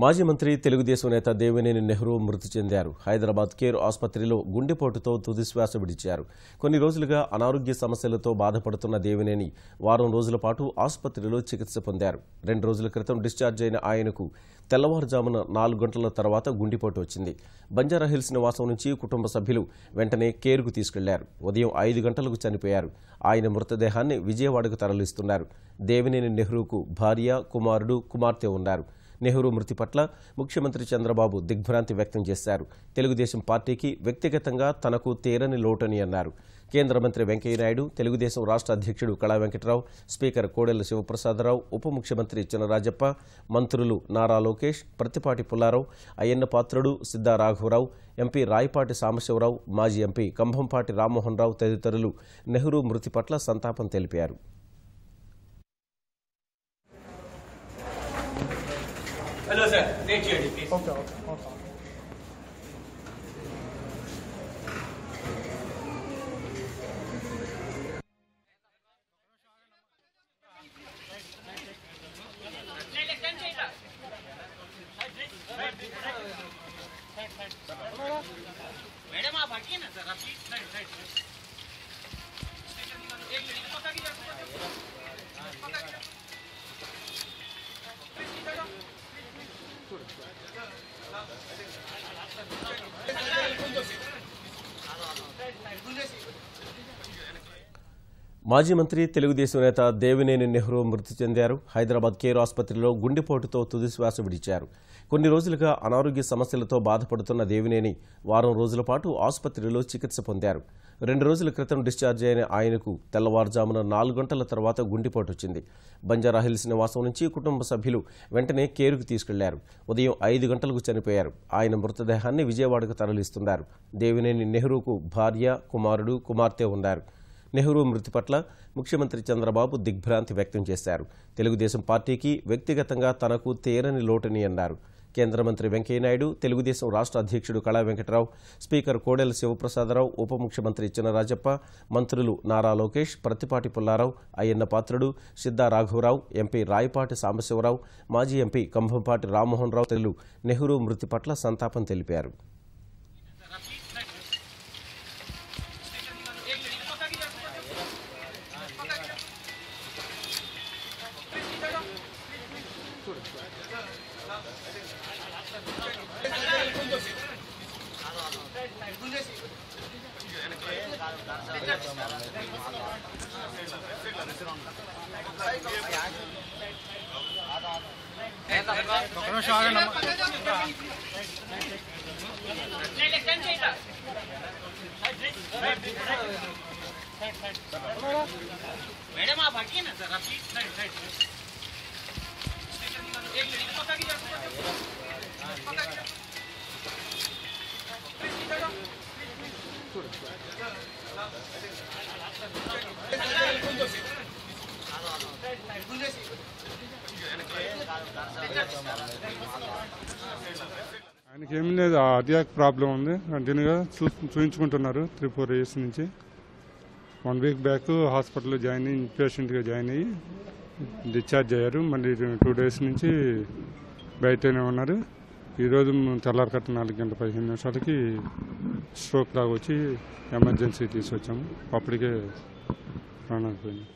మాజీ మంత్రి తెలుగుదేశం నేత దేవినేని నెహ్రూ మృతి చెందారు. హైదరాబాద్ కేర్ ఆసుపత్రిలో గుండెపోటుతో తుదిశ్వాస విడిచారు. కొన్ని రోజులుగా అనారోగ్య సమస్యలతో బాధపడుతున్న దేవినేని వారం రోజుల పాటు ఆసుపత్రిలో చికిత్స పొందారు. 2 రోజుల క్రితం డిశ్చార్జ్ అయిన ఆయనకు తెల్లవారుజామున 4 గంటల తర్వాత గుండెపోటు వచ్చింది. బంజారాహిల్స్ నివాసం నుంచి కుటుంబ సభ్యులు వెంటనే కేర్కు తీసుకెళ్లారు. ఉదయం 5 గంటలకు చనిపోయారు. ఆయన మృతదేహాన్ని విజయవాడకు తరలిస్తున్నారు. దేవినేని నెహ్రూకు భార్య, కుమారుడు, కుమార్తె ఉన్నారు. నెహ్రూ మృతి పట్ల ముఖ్యమంత్రి చంద్రబాబు దిగ్భ్రాంతి వ్యక్తం చేశారు. తెలుగుదేశం పార్టీకి వ్యక్తిగతంగా తనకు తీరని లోటని అన్నారు. కేంద్ర మంత్రి వెంకయ్యనాయుడు, తెలుగుదేశం రాష్ట్ర అధ్యక్షుడు కళా వెంకట్రావు, స్పీకర్ కోడెల శివప్రసాదరావు, ఉప ముఖ్యమంత్రి చినరాజప్ప, మంత్రులు నారా లోకేష్, ప్రత్తిపాటి పుల్లారావు, అయ్యన్న పాత్రుడు, సిద్ధా రాఘవరావు, ఎంపీ రాయపాటి సాంబశివరావు, మాజీ ఎంపీ కంభంపాటి రామ్మోహన్ రావు తదితరులు నెహ్రూ మృతి పట్ల సంతాపం తెలిపారు. Hello sir, take your please. Okay. Madam आप हटिए ना सर, आप साइड एक मिनट पता की మాజీ మంత్రి తెలుగుదేశం నేత దేవినేని నెహ్రూ మృతి చెందారు. హైదరాబాద్ కేర్ ఆసుపత్రిలో గుండెపోటుతో తుదిశ్వాస విడిచారు. కొన్ని రోజులుగా అనారోగ్య సమస్యలతో బాధపడుతున్న దేవినేని వారం రోజుల పాటు ఆసుపత్రిలో చికిత్స పొందారు. 2 రోజుల క్రితం డిశ్చార్జ్ అయిన ఆయనకు తెల్లవారుజామున 4 గంటల తర్వాత గుండెపోటు వచ్చింది. బంజారాహిల్స్ నివాసం నుంచి కుటుంబ సభ్యులు వెంటనే కేరుకు తీసుకెళ్లారు. ఉదయం 5 గంటలకు చనిపోయారు. ఆయన మృతదేహాన్ని విజయవాడకు తరలిస్తున్నారు. దేవినేని నెహ్రూకు భార్య, కుమారుడు, కుమార్తె ఉన్నారు. నెహ్రూ మృతి పట్ల ముఖ్యమంత్రి చంద్రబాబు దిగ్భ్రాంతి వ్యక్తం చేశారు. తెలుగుదేశం పార్టీకి వ్యక్తిగతంగా తనకు తీరని లోటని అన్నారు. కేంద్ర మంత్రి వెంకయ్యనాయుడు, తెలుగుదేశం రాష్ట్ర అధ్యక్షుడు కళా వెంకట్రావు, స్పీకర్ కోడెల శివప్రసాదరావు, ఉప ముఖ్యమంత్రి చినరాజప్ప, మంత్రులు నారా లోకేష్, ప్రత్తిపాటి పుల్లారావు, అయ్యన్న పాత్రుడు, సిద్ధా రాఘవరావు, ఎంపీ రాయపాటి సాంబశివరావు, మాజీ ఎంపీ కంభంపాటి రామ్మోహన్ రావు తదితరులు నెహ్రూ మృతి పట్ల సంతాపం తెలిపారు. मैडम आप हटिए ना सर, आप साइड एक मिनट पता की ఆయనకి ఏం లేదు, కార్డియాక్ ప్రాబ్లం ఉంది. కంటిన్యూగా చూపించుకుంటున్నారు 3-4 ఇయర్స్ నుంచి. 1 వీక్ బ్యాక్ హాస్పిటల్లో పేషెంట్గా జాయిన్ అయ్యి డిశ్చార్జ్ అయ్యారు. మళ్ళీ 2 డేస్ నుంచి బయటనే ఉన్నారు. ఈరోజు తెల్లారకట్ట 4:15 స్ట్రోక్ లాగా వచ్చి ఎమర్జెన్సీ తీసుకొచ్చాము. అప్పటికే ప్రాణాలు పోయింది.